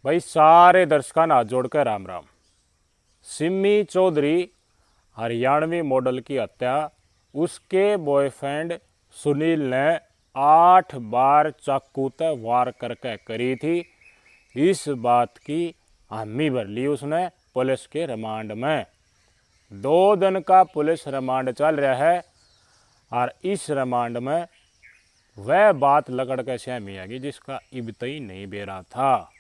भाई सारे दर्शकों ने हाथ जोड़कर राम राम। सिमी चौधरी हरियाणवी मॉडल की हत्या उसके बॉयफ्रेंड सुनील ने 8 बार चाकू से वार करके करी थी। इस बात की हामी भर ली उसने पुलिस के रिमांड में। 2 दिन का पुलिस रिमांड चल रहा है और इस रिमांड में वह बात लकड़ के सहमी आएगी जिसका इब्तई नहीं बेरा था।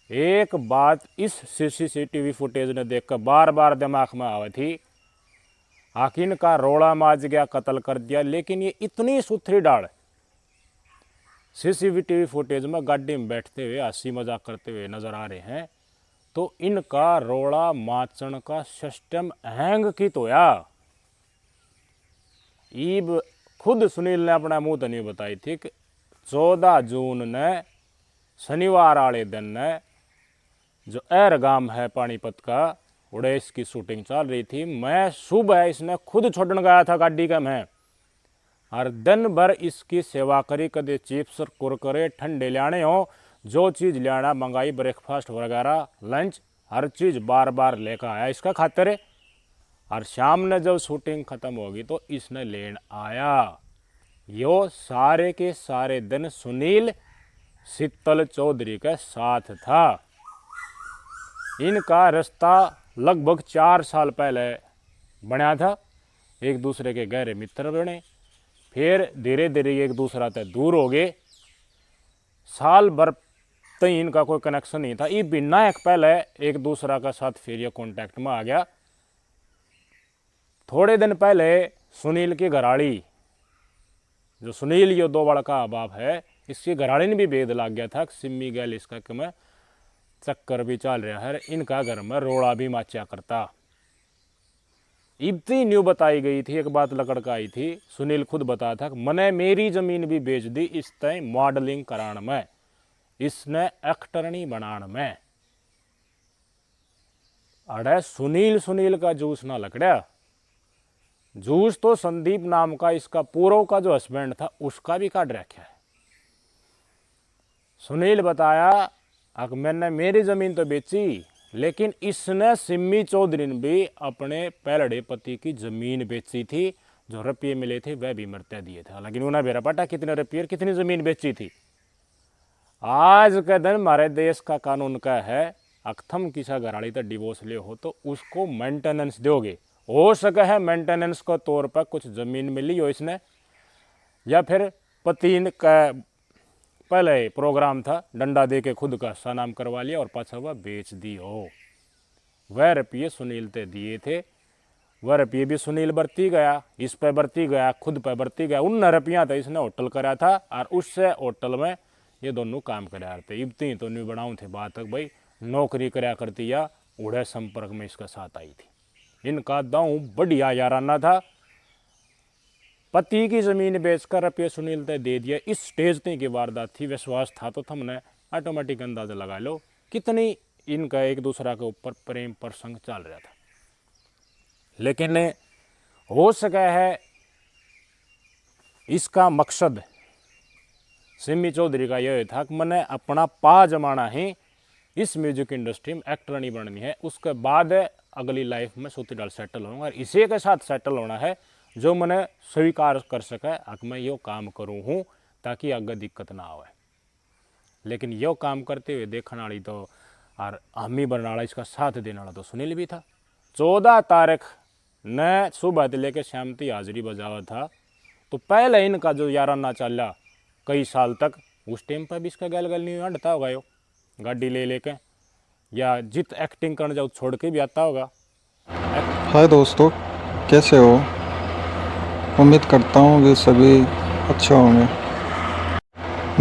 एक बात इस सीसीटीवी फुटेज ने देखकर बार बार दिमाग में आई थी, आखिर का रोड़ा माज गया, कत्ल कर दिया, लेकिन ये इतनी सुथरी डाल सीसीटीवी फुटेज में गाड़ी में बैठते हुए हंसी मजाक करते हुए नजर आ रहे हैं, तो इनका रोड़ा माचन का सिस्टम हैंग की तो या ईब खुद सुनील ने अपना मुंह तो नहीं बताई थी कि 14 जून ने शनिवार वाले दिन ने जो एर गांव है पानीपत का उड़े इसकी शूटिंग चल रही थी। मैं सुबह इसने खुद छोड़ने गया था गाड़ी का मैं, और दिन भर इसकी सेवा करी, कदे चिप्स कुरकुरे ठंडे लाने हो, जो चीज़ लाना मंगाई, ब्रेकफास्ट वगैरह लंच हर चीज़ बार बार लेकर आया इसका खातिर। और शाम ने जब शूटिंग ख़त्म होगी तो इसने लेन आया। यो सारे के सारे दिन सुनील शीतल चौधरी के साथ था। इनका रिश्ता लगभग 4 साल पहले बना था, एक दूसरे के गहरे मित्र बने, फिर धीरे धीरे एक दूसरा से दूर हो गए। साल भर तक इनका कोई कनेक्शन नहीं था। ये बिना एक पहले एक दूसरा का साथ फिर ये कांटेक्ट में आ गया। थोड़े दिन पहले सुनील की घराड़ी, जो सुनील ये 2 बड़का बाप है, इसकी घराड़ी ने भी भेद लग गया था। सिमी गैल इसका कि मैं चक्कर भी चल रहा है, इनका घर में रोड़ा भी माचा करता। इतनी न्यू बताई गई थी, एक बात लकड़ का आई थी, सुनील खुद बताया था कि मैंने मेरी जमीन भी बेच दी इस तय मॉडलिंग कराने में, इसने एक्टरनी बनाने में। अरे सुनील का जूस ना लकड़ा, जूस तो संदीप नाम का इसका पूर्व का जो हस्बैंड था उसका भी काट रखा है। सुनील बताया कि मैंने मेरी जमीन तो बेची, लेकिन इसने सिमी चौधरी ने भी अपने पहले पति की जमीन बेची थी। जो रुपये मिले थे वह भी मरते दिए थे, लेकिन उन्हें बेरा पता कितने रुपये कितनी जमीन बेची थी। आज के दिन हमारे देश का कानून का है, अक्थम किसा घराड़ी तो डिवोर्स ले हो तो उसको मेंटेनेंस दोगे। हो सके है मेंटेनेंस के तौर पर कुछ जमीन मिली हो इसने, या फिर पति का पहले प्रोग्राम था डंडा दे के खुद का सनाम करवा लिया और पाछा वह बेच दी हो। वह रुपये सुनील ते दिए थे, वह रुपये भी सुनील बरती गया, इस पे बरती गया, खुद पे बरती गया। उन रुपया तो इसने होटल करा था और उससे होटल में ये दोनों काम करा थे। इतनी तो नहीं बनाऊँ थे बात तक भाई, नौकरी कराया करती या उड़े संपर्क में इसका साथ आई थी। इनका दाऊ बढ़िया याराना था। पति की जमीन बेचकर रुपये सुनील ते दे दिया। इस स्टेज तक की वारदात थी। विश्वास था तो हमने ऑटोमेटिक अंदाजा लगा लो कितनी इनका एक दूसरा के ऊपर प्रेम प्रसंग चल रहा था। लेकिन हो सका है इसका मकसद सिमी चौधरी का यह था कि मैंने अपना पा जमाना ही इस म्यूजिक इंडस्ट्री में एक्टर नहीं बननी है, उसके बाद अगली लाइफ में सूती डाल सेटल होऊंगा और इसी के साथ सेटल होना है जो मैंने स्वीकार कर सके कि मैं यो काम करूँ हूँ ताकि आगे दिक्कत ना आवे। लेकिन यो काम करते हुए देखने वाली तो और हामी बनने वाला, इसका साथ देने वाला तो सुनील भी था। 14 तारीख ने सुबह से लेकर शाम तक हाजिरी बजावा था। तो पहले इनका जो याराना चला कई साल तक, उस टाइम पर भी इसका गल नहीं हटता होगा यो गाड़ी ले लेके, या जित एक्टिंग करने जाओ छोड़ के भी आता होगा। हाय दोस्तों, कैसे हो? उम्मीद करता हूँ कि सभी अच्छे होंगे।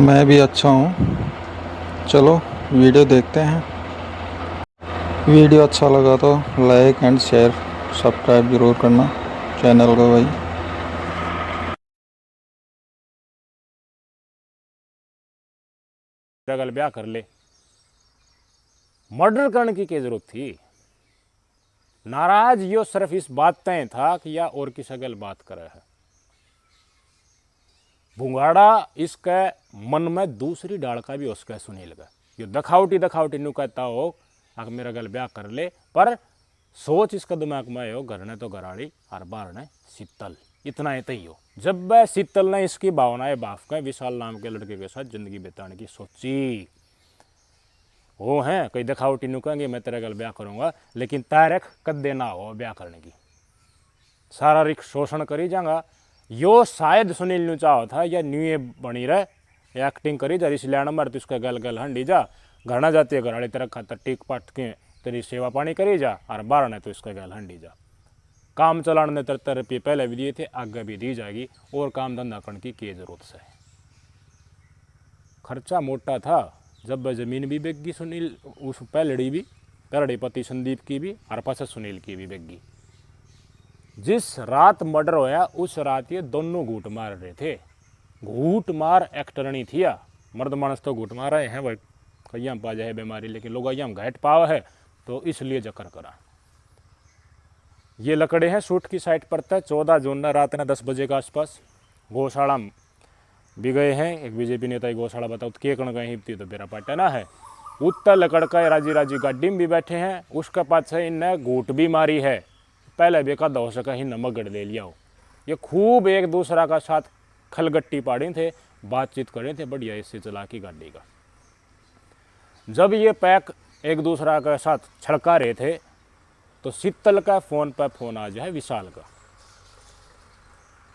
मैं भी अच्छा हूँ। चलो वीडियो देखते हैं। वीडियो अच्छा लगा तो लाइक एंड शेयर सब्सक्राइब ज़रूर करना चैनल को भाई। गल ब्याह कर ले, मर्डर करने की क्या जरूरत थी? नाराज यो सिर्फ इस बात तय था कि या और किसी गल बात करे है। भुंगाड़ा इसके मन में दूसरी डाल का भी उसका सुनील का ये दखावटी दखावटी नू कहता हो आग मेरा गल ब्याह कर ले, पर सोच इसका दिमाग में हो घर ने तो घराड़ी और बाहर ने शीतल, इतना ही तही हो। जब वह शीतल ने इसकी भावनाएं बाप का विशाल नाम के लड़के के साथ जिंदगी बिताने की सोची, वो हैं कई दिखावटी नु कहेंगे मैं तेरा गल ब्याह करूंगा, लेकिन तारीख कदे ना हो ब्याह करने की, शारीरिक शोषण करी जाऊंगा। यो शायद सुनील नु चाहो था या न्यू ये बनी रहे एक्टिंग करी जा इस लैंड मार, तो उसका गल गल हंडी जा घर ना जाती है, घराड़ी तेरा खातर टिक पाट के तेरी सेवा पानी करी जा, और बारह ने तो इसका गल हंडी जा। काम चलाने ने 73 रुपये पहले भी दिए थे, आगे भी दी जाएगी, और काम धंधा करने की जरूरत से। खर्चा मोटा था, जब वह जमीन भी बेगी सुनील उस पहलड़ी भी, पहलड़ी पति संदीप की भी और पास सुनील की भी बेगी। जिस रात मर्डर होया उस रात ये दोनों घूट मार रहे थे, घूट मार एक्टरनी थी, मर्द मानस तो घूट मार रहे हैं वह कहीं पा जाए बीमारी, लेकिन लोग हम घाट पाव है तो इसलिए जकर करा। ये लकड़े हैं शूट की साइट पर था 14 जून रात ने 10 बजे के आसपास गौशाला भी गए हैं। एक बीजेपी नेता ही गौशाला बताओ तो के कण गए थी तो बेरा पाटना है, उत्तर लकड़ का राजी राजी गाड़ी में भी बैठे हैं, उसके पास इनने घूट भी मारी है, पहले भी कद हो सका ही नमक ले लिया हो। ये खूब एक दूसरा का साथ खलगट्टी पाड़ी थे, बातचीत कर रहे थे बढ़िया इससे चला की गाड़ी का। जब ये पैक एक दूसरा के साथ छड़का रहे थे तो शीतल का फोन पर फोन आ जाए विशाल का।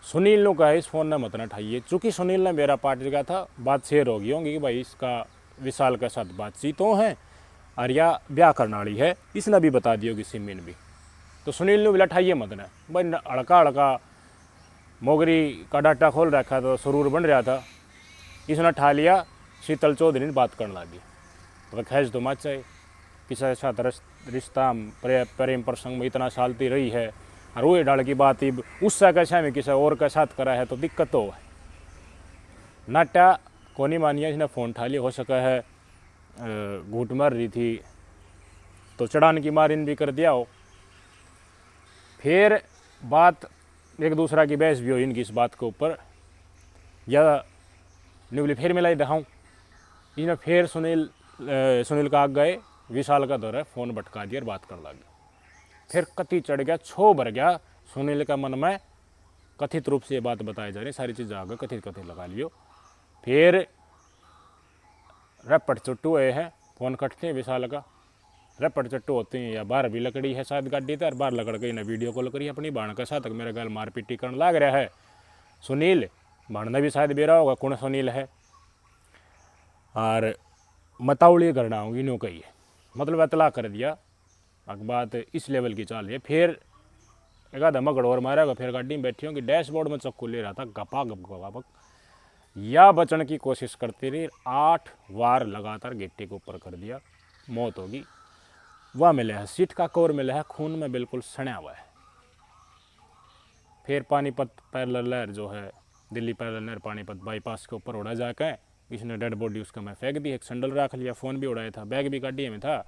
सुनील ने कहा इस फोन ने मत ना उठाइए, चूंकि सुनील ने मेरा पार्ट का था, बात शेयर होगी होंगी कि भाई इसका विशाल के साथ बातचीतों है और या ब्याह करने वाली है, इसने भी बता दी होगी सिमिन भी। तो सुनील ने बोला उठाइए मत ना भाई, अड़का अड़का मोगरी का डाटा खोल रखा तो सुरूर बन रहा था, इसने उठा लिया। शीतल चौधरी ने बात करने लगी, तो खैज तो मच है किसी साथ रिश्ता प्रेम प्रसंग में इतना सालती रही है, और वो डाल की बात ही उससे कैसा में किसी और के साथ करा है तो दिक्कत तो है। नाटा को नहीं मानिया, इसने फ़ोन उठा लिया, हो सका है घूट मार रही थी तो चढ़ान की मारिन भी कर दिया हो। फिर बात एक दूसरा की बहस भी हो इनकी इस बात के ऊपर, या निगली फिर मिलाई दिखाऊँ, इन्हें फिर सुनील का आग गए, विशाल का दौर है फ़ोन भटका दिया और बात कर लगे। फिर कति चढ़ गया, छो भर गया सुनील का मन में, कथित रूप से ये बात बताई जा रही, सारी चीज़ आगे कथित कथित लगा लियो। फिर रपट चुट्टू हुए हैं, फ़ोन कटते हैं विशाल का, रपट चट्टू होते हैं, या बाहर भी लकड़ी है शायद गाड़ी तो, बाहर लकड़ के इन्हें वीडियो कॉल करी अपनी बाण के साथ, मेरे गल मार पीटी करने लग रहा है सुनील, बाणना भी शायद बेरा होगा कौन सुनील है, और मतावली करना होगी नो कही है, मतलब इतला कर दिया। अब बात इस लेवल की चाल है। फिर एक आधा मगड़ और मारेगा, फिर गाड़ी में बैठी होंगी, डैशबोर्ड में चक्कू ले रहा था, गपा गप गपापक या बचने की कोशिश करती रही, 8 बार लगातार गिट्टी के ऊपर कर दिया, मौत होगी। वह मिले है सीट का कवर मिला है, खून में बिल्कुल सड़ा हुआ है। फिर पानीपत पैरेलल नहर जो है, दिल्ली पैरेलल नहर पानीपत बाईपास के ऊपर उड़ा जाकर इसने डेड बॉडी उसका मैं फेंक दी, एक संडल रख लिया, फ़ोन भी उड़ाया था, बैग भी गाड़ी में था,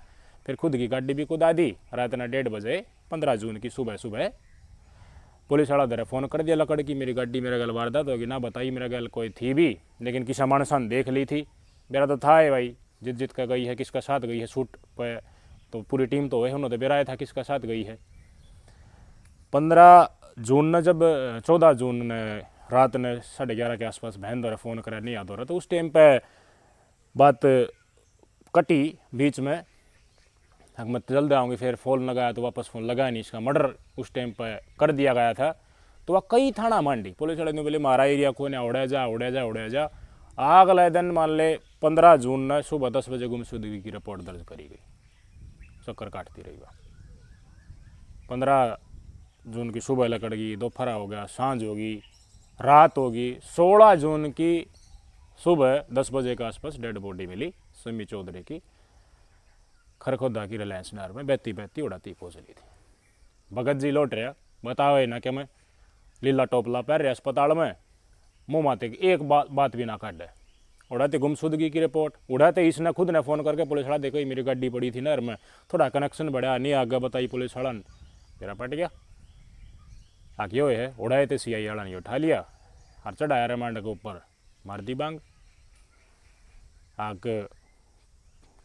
फिर खुद की गाड़ी भी कुदा दी। रात ना 1:30 बजे 15 जून की सुबह पुलिस वाला दर फ़ोन कर दिया लकड़ की, मेरी गाड़ी मेरा गल वारदात होगी, ना बताई मेरा गल कोई थी भी, लेकिन किसा मानसान देख ली थी, मेरा तो था है भाई, जित का गई है, किसका साथ गई है, शूट पे तो पूरी टीम तो है, उन्होंने बेराया था किसका साथ गई है। 15 जून ने जब 14 जून ने रात ने 11:30 के आसपास बहन द्वारा फ़ोन करा, नहीं याद हो रहा, तो उस टाइम पे बात कटी बीच में, मैं जल्द आऊँगी, फिर फ़ोन लगाया तो वापस फ़ोन लगाया नहीं, इसका मर्डर उस टाइम पे कर दिया गया था। तो वह कई थाना मांडी, पुलिस वाले ने बोले मारा एरिया को ने उड़े जा। अगले दिन मान ले 15 जून ने सुबह 10 बजे गुमशुदगी की रिपोर्ट दर्ज करी गई, चक्कर काटती रही वह। 15 जून की सुबह लकड़ गई, दोपहर हो गया, सांझ होगी, रात होगी। 16 जून की सुबह 10 बजे के आसपास डेड बॉडी मिली सिमी चौधरी की, खरखोदा की रिलायंस नहर में बहती उड़ाती पहुँचली थी। भगत जी लौट रहा, बताओ ना कि मैं लीला टोपला पैर रहा अस्पताल में, मुँह माते एक बात भी ना काटे, उड़ाते गुमशुदगी की रिपोर्ट, उड़ाते इसने खुद ने फ़ोन करके पुलिस वाला देखो मेरी गाड़ी पड़ी थी नहर में, थोड़ा कनेक्शन बढ़ा, नहीं आगे बताई पुलिस वाला ने, मेरा पट गया। आगे है उड़ाए थे CI वाला ने उठा लिया और चढ़ाया रिमांड के ऊपर, मार दी बांग। आग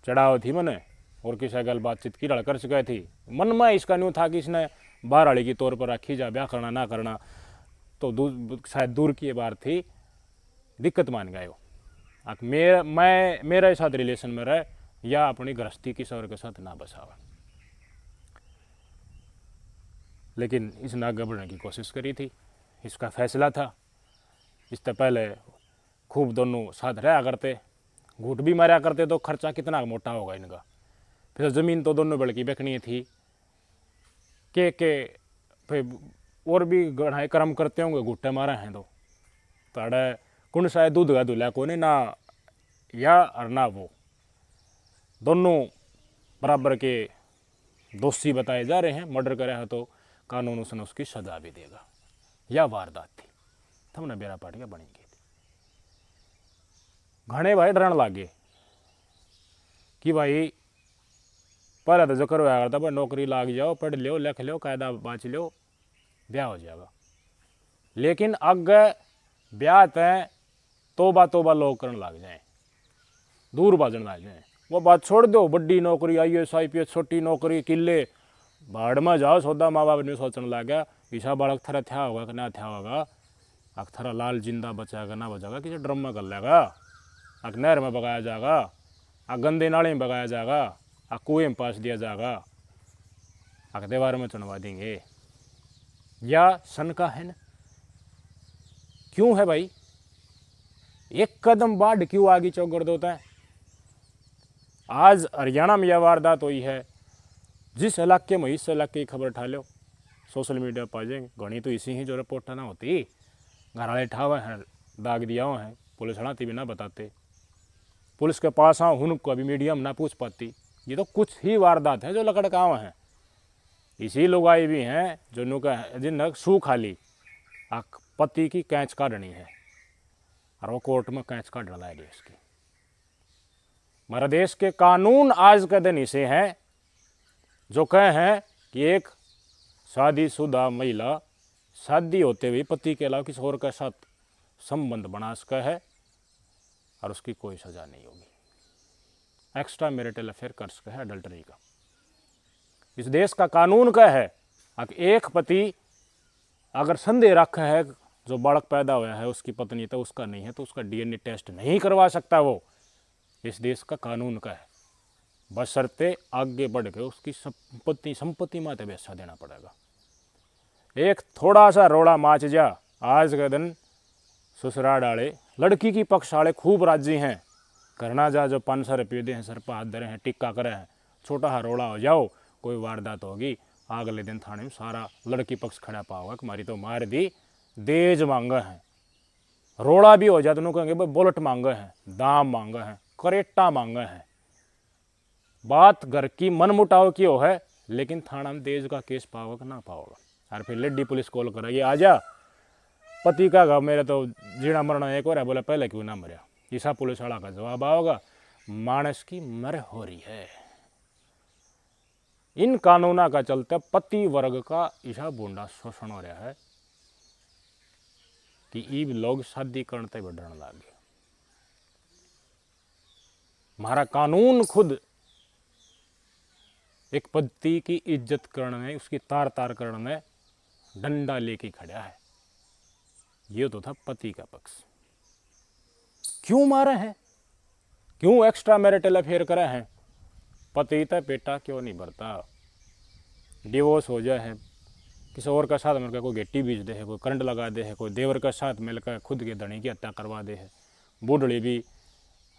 चढ़ाव थी मने और किसी गल बातचीत की कर चुके थी। मन में इसका न्यू था कि इसने बाहर वाली की तौर पर रखी जा ब्याह करना ना करना, तो शायद दूर की बात थी, दिक्कत मान गए हो। मेरे साथ रिलेशन में रहे या अपनी गृहस्थी किसी और के साथ ना बसावा, लेकिन इसने आगे बढ़ने की कोशिश करी थी। इसका फैसला था। इससे पहले खूब दोनों साथ रहा करते, घूट भी मारा करते, तो खर्चा कितना मोटा होगा इनका। फिर ज़मीन तो दोनों बड़की बेचनी थी के फिर और भी गढ़ाई कर्म करते होंगे, घुट्टे मारे हैं तो ताड़े कुंड शायद दूध का दूल्हा को नहीं ना या और ना वो, दोनों बराबर के दोषी बताए जा रहे हैं। मर्डर करे है तो कानून उसने उसकी सजा भी देगा। यह वारदात थी, थमने बेरा पार्टियाँ बनी गई थी। घने भाई डरन लागे कि भाई पहले तो जो करवाया करता भाई नौकरी लाग जाओ, पढ़ लो, लिख लो, कायदा बाँच लो, ब्याह हो जाएगा। लेकिन अगर ब्याह तय तोबा लोग करने लग जाए, दूर भाजन लग जाए। वो बात छोड़ दो, बड़ी नौकरी IAS IPS, छोटी नौकरी किले भाड़ में जाओ, सौदा माँ बाप ने सोचने लग गया ईसा बालक थरा थया होगा कि ना थया होगा, अक थरा लाल जिंदा बचाएगा ना बचाएगा, किसी ड्रम में कर लेगा, अक नहर में बगाया जाएगा, अक गंदे नाले में बगाया जाएगा, अक कुएं में पास दिया जाएगा, अक दीवार में चुनवा देंगे। या सन का है ना, क्यों है भाई, एक कदम बाढ़ क्यों आगे चौगड़ देता है। आज हरियाणा में यह वारदात हुई है, जिस इलाके में इस इलाके की खबर उठा लो, सोशल मीडिया पर आ जाएंगे। घनी तो इसी ही जो रिपोर्ट ना होती, घर वाले ठावे हैं, दाग दिया हुआ है, पुलिस हड़ाती भी ना बताते, पुलिस के पास आओ उनको अभी मीडियम ना पूछ पाती। ये तो कुछ ही वारदात है जो लकड़काव हैं। इसी लोग आए भी हैं जो नुका जिन सू खाली अक पति की कैच काटनी है और वो कोर्ट में कैच काट डाला है देश की। हमारे देश के कानून आज के दिन इसे हैं जो कहे हैं कि एक शादीशुदा महिला शादी होते हुए पति के अलावा किसी और के साथ संबंध बना सका है और उसकी कोई सजा नहीं होगी। एक्स्ट्रा मैरिटल अफेयर कर सका है, अडल्टरी का। इस देश का कानून का है कि एक पति अगर संदेह रखा है जो बालक पैदा हुआ है उसकी पत्नी तो उसका नहीं है, तो उसका DNA टेस्ट नहीं करवा सकता। वो इस देश का कानून का है, बशर्ते आगे बढ़ के उसकी संपत्ति माते पैसा देना पड़ेगा। एक थोड़ा सा रोड़ा माच जा, आज के दिन ससुराल वाले लड़की की पक्ष वाले खूब राजी हैं, करना जा जो 500 रुपये दे हैं, सर पर हाथ धरे हैं, टिक्का करे हैं, छोटा सा रोड़ा हो जाओ, कोई वारदात होगी, अगले दिन थाने में सारा लड़की पक्ष खड़ा पाओगा कि मारी तो मार दी, देज मांगे हैं। रोड़ा भी हो जाए तो कहेंगे भाई बुलेट मांगे हैं, दाम मांगे हैं, करेटा मांगे हैं। बात घर की मन मुटाव की हो है, लेकिन थाना में देज का केस पाओगा कि ना पाओगा। और फिर लेडी पुलिस कॉल करेगी, आजा पति का घाव मेरे तो जीना मरना एक और है, बोला पहले क्यों ना मरा। ईसा पुलिस वाला का जवाब आओगा, मानस की मर हो रही है। इन कानूना का चलते पति वर्ग का ईसा बूंदा शोषण हो रहा है कि ईब लोग शादी करते बढ़ने लगे। हमारा कानून खुद एक पति की इज्जत करने, उसकी तार तार करने डंडा लेके खड़ा है। ये तो था पति का पक्ष। क्यों मारे हैं, क्यों एक्स्ट्रा मैरिटल अफेयर करे हैं, पति था बेटा क्यों नहीं भरता, डिवोर्स हो जाए है, किसी और का साथ मिलकर कोई गेटी बीज दे है, कोई करंट लगा दे है, कोई देवर का साथ मिलकर खुद के धनी की हत्या करवा दे है। बूढ़ड़ी भी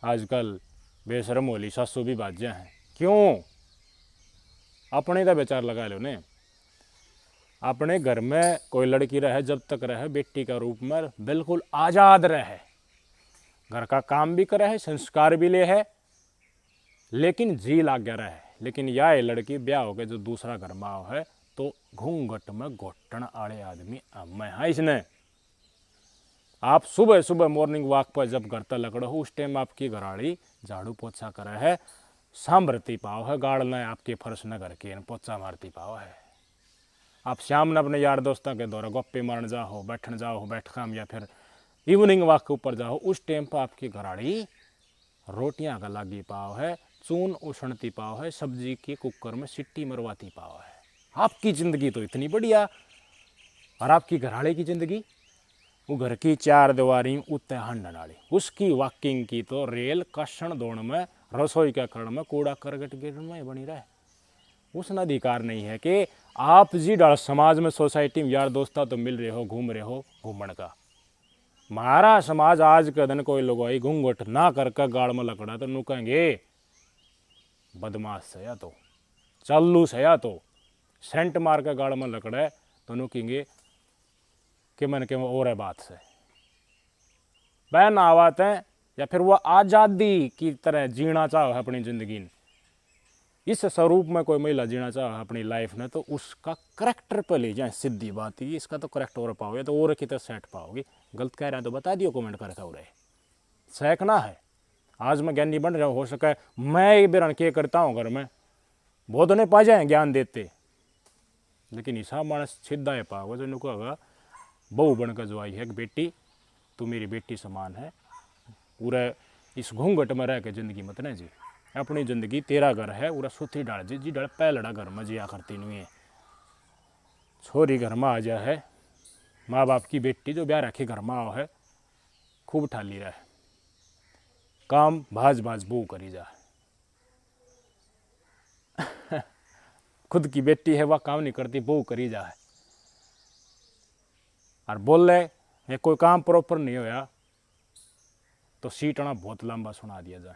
आजकल बेशरम होली, सासू भी बाजा हैं। क्यों, अपने का विचार लगा लो ने। अपने घर में कोई लड़की रहे, जब तक रहे बेटी का रूप में बिल्कुल आज़ाद रहे, घर का काम भी करे है, संस्कार भी ले है, लेकिन जी लाग गया रहे। लेकिन यह लड़की ब्याह हो गए जो दूसरा घर में आओ है तो घूंघट में घोटन आड़े आदमी मैं हाँ इसने। आप सुबह सुबह मॉर्निंग वॉक पर जब घर तक लकड़ो हो, उस टाइम आपकी घराड़ी झाड़ू पोछा करे है, सांभरती पाओ है, गाड़ना आपके फर्श न करके पोछा मारती पाओ है। आप शाम ने अपने यार दोस्तों के दौरा गप्पे मारने जाओ, बैठने जाओ बैठकाम, या फिर इवनिंग वॉक के ऊपर जाओ, उस टाइम पर आपकी घराड़ी रोटियां का लागी पाव है, चून उछणती पाव है, सब्जी की कुकर में सिट्टी मरवाती पाव है। आपकी ज़िंदगी तो इतनी बढ़िया, और आपकी घरवाले की ज़िंदगी, वो घर की चार दीवारी उत्ते हंडन वाली, उसकी वॉकिंग की तो रेल कषण दौड़ में, रसोई का करण में, कूड़ा करगट गिरण में बनी रहे। उसने अधिकार नहीं है कि आप जी डाल समाज में, सोसाइटी में यार दोस्ता तो मिल रहे हो, घूम रहे हो, घूमण का। मारा समाज आज के दिन कोई लोग आई घूंघट ना करके गाड़ में लकड़ा तो नु कहेंगे बदमाश से, या तो चालू से, या तो सेंट मार के गाड़ में लकड़े तो नु कहेंगे कि मन के और है बात से बहन आवात है, या फिर वह आज़ादी की तरह जीना चाहो है अपनी ज़िंदगी ने, इस स्वरूप में कोई महिला जीना चाहे अपनी लाइफ में, तो उसका करेक्टर पे ले जाए। सीधी बात ही, इसका तो करेक्ट और पाओगे तो और की तरह सेट पाओगे। गलत कह रहे हैं तो बता दियो कमेंट करके, हो रहे सेकना है। आज मैं ज्ञानी बन रहा, हो सके मैं एक बेरन के करता हूँ घर में, बहुत उन्हें पा जाए ज्ञान देते, लेकिन हिसाब मानस सीधा है पाओगे जो नुको होगा बहू बनकर जो आई है, बेटी तू मेरी बेटी समान है, पूरा इस घूंघट में रह के जिंदगी मत न जी। अपनी ज़िंदगी तेरा घर है, उरा सुथी डाल जी डाल पहलड़ा घर में जिया करती नहीं है। छोरी घर में आ जा है, माँ बाप की बेटी जो ब्याह रखी घर में आओ है, खूब ठाली रहे, काम भाज भाज बू करी जा। खुद की बेटी है वह काम नहीं करती, बू करी जा है, और बोल ले ये कोई काम प्रॉपर नहीं होया तो सीटना बहुत लंबा सुना दिया जाए।